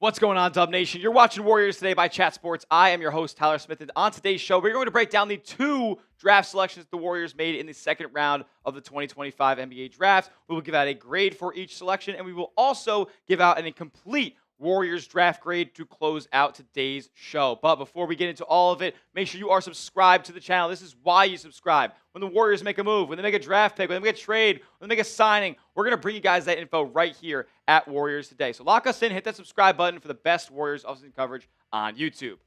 What's going on, Dub Nation? You're watching Warriors Today by Chat Sports. I am your host, Tyler Smith, and on today's show, we're going to break down the two draft selections the Warriors made in the second round of the 2025 NBA Draft. We will give out a grade for each selection, and we will also give out an incomplete Warriors draft grade to close out today's show. But before we get into all of it, make sure you are subscribed to the channel. This is why you subscribe. When the Warriors make a move, when they make a draft pick, when they make a trade, when they make a signing, we're going to bring you guys that info right here at Warriors Today. So lock us in, hit that subscribe button for the best Warriors offseason coverage on YouTube.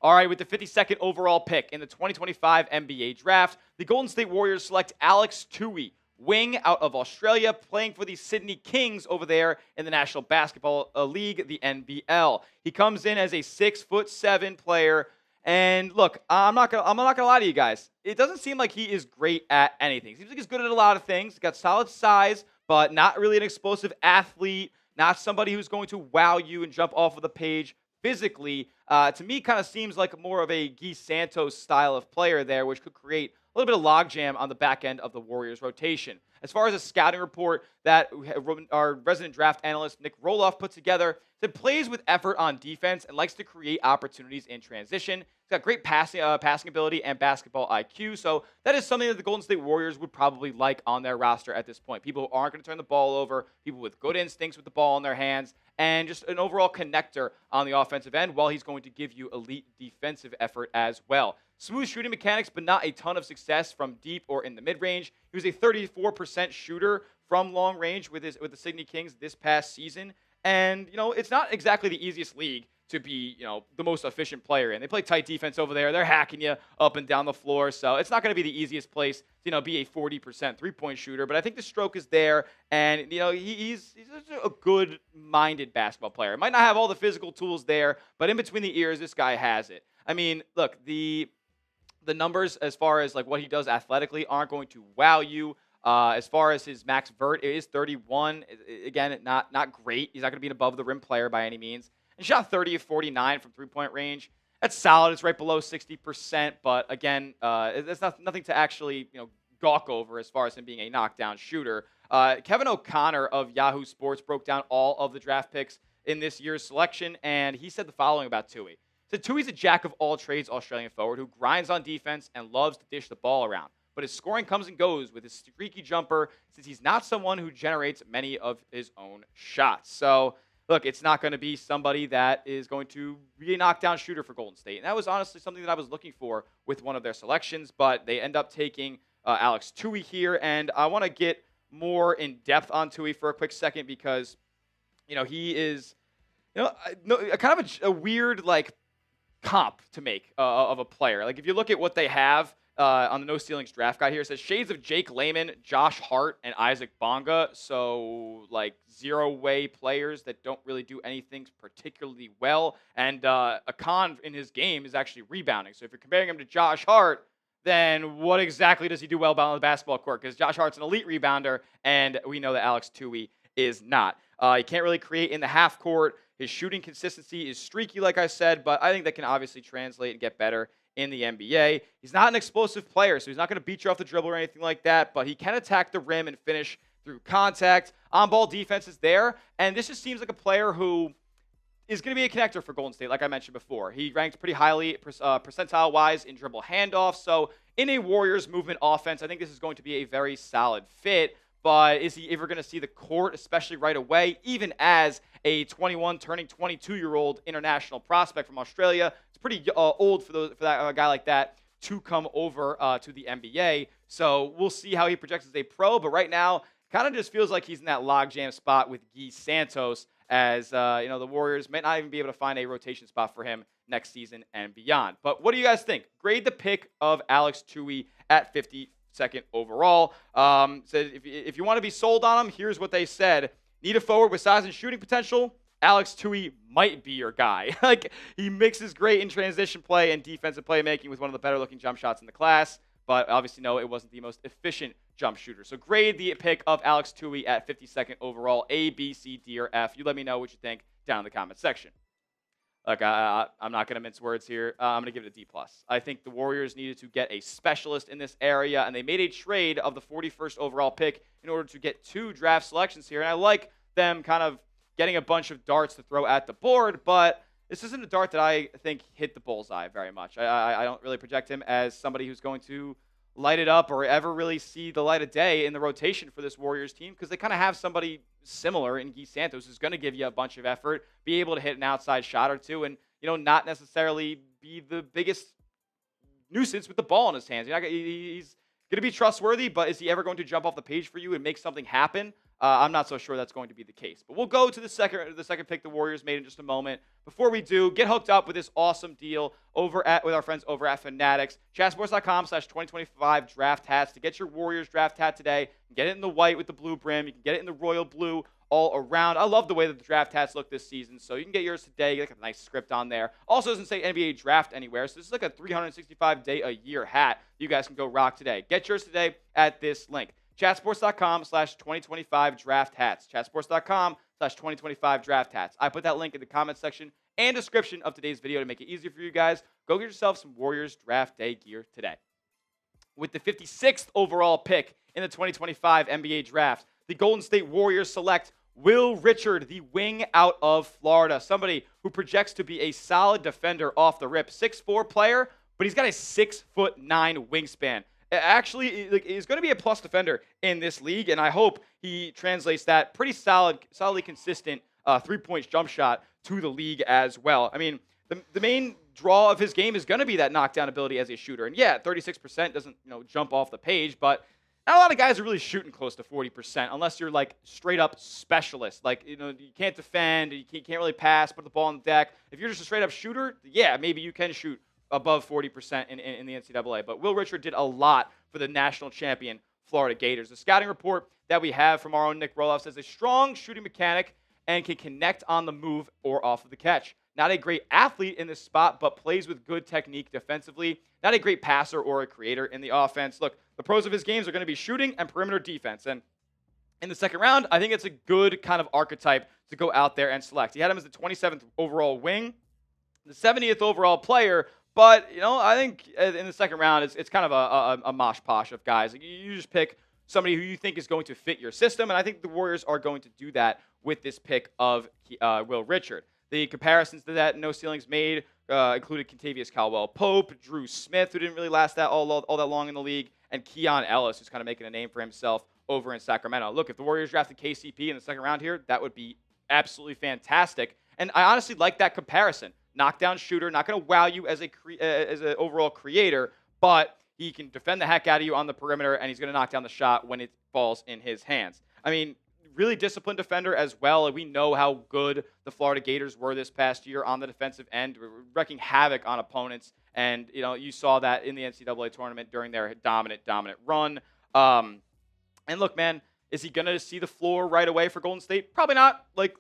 All right, with the 52nd overall pick in the 2025 NBA Draft, the Golden State Warriors select Alex Toohey, wing out of Australia, playing for the Sydney Kings over there in the National Basketball League, the NBL. He comes in as a 6'7" player, and look, I'm not gonna lie to you guys. It doesn't seem like he is great at anything. Seems like he's good at a lot of things. He's got solid size, but not really an explosive athlete. Not somebody who's going to wow you and jump off of the page physically. To me, kind of seems like more of a Guy Santos style of player there, which could create a little bit of logjam on the back end of the Warriors rotation. As far as a scouting report that our resident draft analyst Nick Roloff put together, said plays with effort on defense and likes to create opportunities in transition. He's got great passing ability and basketball IQ, so that is something that the Golden State Warriors would probably like on their roster at this point. People who aren't going to turn the ball over, people with good instincts with the ball in their hands, and just an overall connector on the offensive end, while he's going to give you elite defensive effort as well. Smooth shooting mechanics, but not a ton of success from deep or in the mid-range. He was a 34% shooter from long range with the Sydney Kings this past season. And, it's not exactly the easiest league to be, the most efficient player in. They play tight defense over there. They're hacking you up and down the floor. So it's not going to be the easiest place to, be a 40% three-point shooter. But I think the stroke is there. And, he's a good-minded basketball player. Might not have all the physical tools there, but in between the ears, this guy has it. I mean, look, the numbers as far as like what he does athletically aren't going to wow you. As far as his max vert, it is 31. Again, not great. He's not going to be an above the rim player by any means. And shot 30 of 49 from three-point range. That's solid. It's right below 60%. But again, it's nothing to actually gawk over as far as him being a knockdown shooter. Kevin O'Connor of Yahoo Sports broke down all of the draft picks in this year's selection, and he said the following about Toohey. So Toohey's a jack-of-all-trades Australian forward who grinds on defense and loves to dish the ball around. But his scoring comes and goes with his streaky jumper since he's not someone who generates many of his own shots. So, look, it's not going to be somebody that is going to be a knockdown shooter for Golden State. And that was honestly something that I was looking for with one of their selections. But they end up taking Alex Toohey here. And I want to get more in depth on Toohey for a quick second because, he is, kind of a weird, comp to make of a player. Like if you look at what they have on the No Ceilings draft guide here, it says shades of Jake Layman, Josh Hart, and Isaac Bonga. So zero-way players that don't really do anything particularly well. And a con in his game is actually rebounding. So if you're comparing him to Josh Hart, then what exactly does he do well on the basketball court? Because Josh Hart's an elite rebounder, and we know that Alex Toohey is not. He can't really create in the half court. His shooting consistency is streaky, like I said, but I think that can obviously translate and get better in the NBA. He's not an explosive player, so he's not going to beat you off the dribble or anything like that, but he can attack the rim and finish through contact. On-ball defense is there, and this just seems like a player who is going to be a connector for Golden State, like I mentioned before. He ranked pretty highly percentile-wise in dribble handoffs, so in a Warriors movement offense, I think this is going to be a very solid fit. But is he ever going to see the court, especially right away, even as a 21 turning 22-year-old international prospect from Australia? It's pretty old for that a guy like that to come over to the NBA. So we'll see how he projects as a pro. But right now, kind of just feels like he's in that logjam spot with Guy Santos, as the Warriors might not even be able to find a rotation spot for him next season and beyond. But what do you guys think? Grade the pick of Alex Toohey at 52nd overall. Said if you want to be sold on him, here's what they said. Need a forward with size and shooting potential? Alex Toohey might be your guy. He mixes great in transition play and defensive playmaking with one of the better looking jump shots in the class. But obviously, no, it wasn't the most efficient jump shooter. So grade the pick of Alex Toohey at 52nd overall, A, B, C, D, or F. You let me know what you think down in the comment section. Look, I'm not going to mince words here. I'm going to give it a D+. I think the Warriors needed to get a specialist in this area, and they made a trade of the 41st overall pick in order to get 2 draft selections here. And I like them kind of getting a bunch of darts to throw at the board, but this isn't a dart that I think hit the bullseye very much. I don't really project him as somebody who's going to light it up or ever really see the light of day in the rotation for this Warriors team, because they kind of have somebody similar in Guy Santos who's going to give you a bunch of effort, be able to hit an outside shot or two, and not necessarily be the biggest nuisance with the ball in his hands. He's going to be trustworthy, but is he ever going to jump off the page for you and make something happen? I'm not so sure that's going to be the case. But we'll go to the second pick the Warriors made in just a moment. Before we do, get hooked up with this awesome deal with our friends over at Fanatics. Chatsports.com/2025 draft hats to get your Warriors draft hat today. You can get it in the white with the blue brim. You can get it in the royal blue all around. I love the way that the draft hats look this season, so you can get yours today. Get like a nice script on there. Also doesn't say NBA draft anywhere, so this is like a 365-day-a-year hat you guys can go rock today. Get yours today at this link. Chatsports.com/2025 draft hats. Chatsports.com/2025 draft hats. I put that link in the comment section and description of today's video to make it easier for you guys. Go get yourself some Warriors draft day gear today. With the 56th overall pick in the 2025 NBA draft, the Golden State Warriors select Will Richard, the wing out of Florida. Somebody who projects to be a solid defender off the rip. 6'4" player, but he's got a 6'9" wingspan. Actually, he's going to be a plus defender in this league, and I hope he translates that pretty solidly consistent three-point jump shot to the league as well. I mean, the main draw of his game is going to be that knockdown ability as a shooter. And yeah, 36% doesn't jump off the page, but not a lot of guys are really shooting close to 40% unless you're like straight up specialist. Like, you can't defend, you can't really pass, put the ball on the deck. If you're just a straight up shooter, yeah, maybe you can shoot above 40% in the NCAA. But Will Richard did a lot for the national champion Florida Gators. The scouting report that we have from our own Nick Roloff says a strong shooting mechanic and can connect on the move or off of the catch. Not a great athlete in this spot, but plays with good technique defensively. Not a great passer or a creator in the offense. Look, the pros of his games are going to be shooting and perimeter defense. And in the second round, I think it's a good kind of archetype to go out there and select. He had him as the 27th overall wing, the 70th overall player. But, I think in the second round, it's kind of a mosh posh of guys. Like, you just pick somebody who you think is going to fit your system, and I think the Warriors are going to do that with this pick of Will Richard. The comparisons to that no ceilings made included Kentavious Caldwell-Pope, Drew Smith, who didn't really last all that long in the league, and Keon Ellis, who's kind of making a name for himself over in Sacramento. Look, if the Warriors drafted KCP in the second round here, that would be absolutely fantastic. And I honestly like that comparison. Knockdown shooter, not going to wow you as an overall creator, but he can defend the heck out of you on the perimeter, and he's going to knock down the shot when it falls in his hands. I mean, really disciplined defender as well. We know how good the Florida Gators were this past year on the defensive end, wrecking havoc on opponents. And, you saw that in the NCAA tournament during their dominant run. And look, man, is he going to see the floor right away for Golden State? Probably not. Like,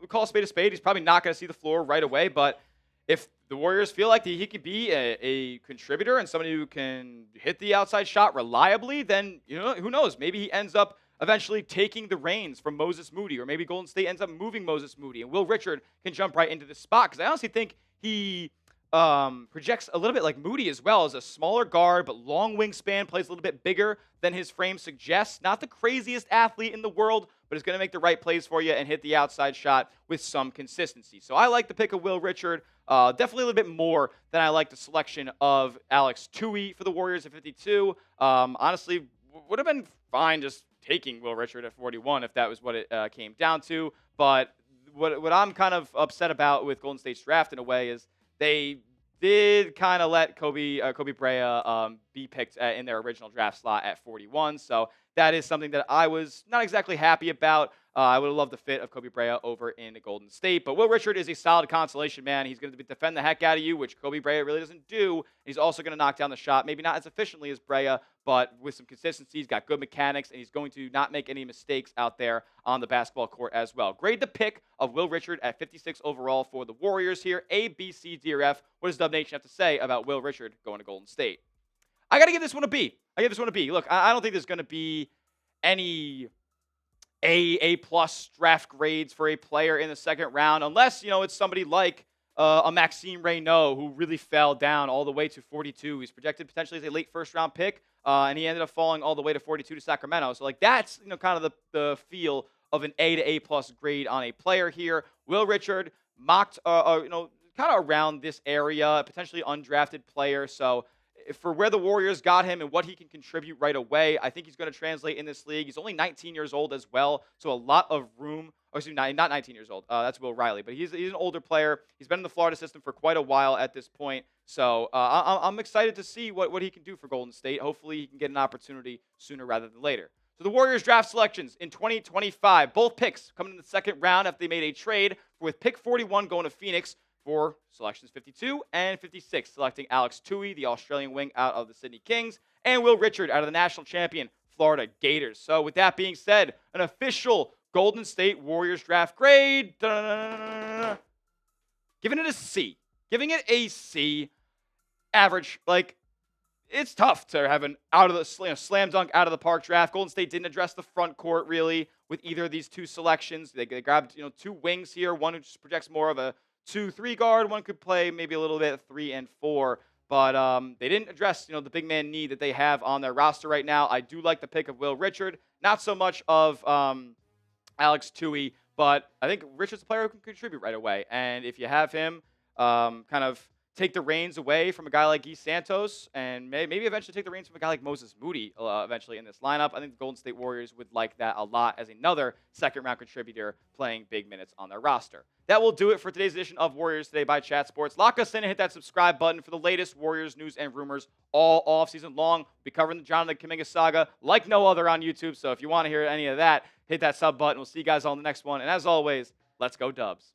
call a spade a spade. He's probably not going to see the floor right away, but if the Warriors feel like he could be a contributor and somebody who can hit the outside shot reliably, then who knows? Maybe he ends up eventually taking the reins from Moses Moody, or maybe Golden State ends up moving Moses Moody, and Will Richard can jump right into this spot. Because I honestly think he projects a little bit like Moody as well, as a smaller guard, but long wingspan, plays a little bit bigger than his frame suggests. Not the craziest athlete in the world, but is going to make the right plays for you and hit the outside shot with some consistency. So I like the pick of Will Richard. Definitely a little bit more than I like the selection of Alex Toohey for the Warriors at 52. Honestly, would have been fine just taking Will Richard at 41 if that was what it came down to. But what I'm kind of upset about with Golden State's draft in a way is they did kind of let Kobe Brea be picked in their original draft slot at 41. So that is something that I was not exactly happy about. I would have loved the fit of Kobe Brea over in Golden State. But Will Richard is a solid consolation, man. He's going to defend the heck out of you, which Kobe Brea really doesn't do. He's also going to knock down the shot, maybe not as efficiently as Brea, but with some consistency. He's got good mechanics, and he's going to not make any mistakes out there on the basketball court as well. Grade the pick of Will Richard at 56 overall for the Warriors here. A, B, C, D, or F. What does Dub Nation have to say about Will Richard going to Golden State? I got to give this one a B. Look, I don't think there's going to be any A+ draft grades for a player in the second round, unless, it's somebody like a Maxime Reynaud, who really fell down all the way to 42. He's projected potentially as a late first-round pick, and he ended up falling all the way to 42 to Sacramento. So, that's, kind of the feel of an A to A plus grade on a player here. Will Richard mocked, kind of around this area, potentially undrafted player. So for where the Warriors got him and what he can contribute right away, I think he's going to translate in this league. He's only 19 years old as well, so a lot of room. Oh, excuse me, not 19 years old. That's Will Riley, but he's an older player. He's been in the Florida system for quite a while at this point. So I'm excited to see what he can do for Golden State. Hopefully, he can get an opportunity sooner rather than later. So the Warriors draft selections in 2025, both picks coming in the second round after they made a trade with pick 41 going to Phoenix for selections 52 and 56, selecting Alex Toohey, the Australian wing out of the Sydney Kings, and Will Richard out of the national champion Florida Gators. So with that being said, an official Golden State Warriors draft grade, giving it a C. Giving it a C. Average. Like, it's tough to have an slam dunk out of the park draft. Golden State didn't address the front court really with either of these two selections. They grabbed two wings here. One who just projects more of a 2-3 guard. One could play maybe a little bit 3 and 4. But they didn't address the big man need that they have on their roster right now. I do like the pick of Will Richard. Not so much of Alex Toohey, but I think Richard's a player who can contribute right away. And if you have him kind of take the reins away from a guy like Guy Santos and maybe eventually take the reins from a guy like Moses Moody eventually in this lineup, I think the Golden State Warriors would like that a lot as another second-round contributor playing big minutes on their roster. That will do it for today's edition of Warriors Today by Chat Sports. Lock us in and hit that subscribe button for the latest Warriors news and rumors all off-season long. We'll be covering the Jonathan Kuminga saga like no other on YouTube, so if you want to hear any of that, hit that sub button. We'll see you guys all in the next one. And as always, let's go Dubs.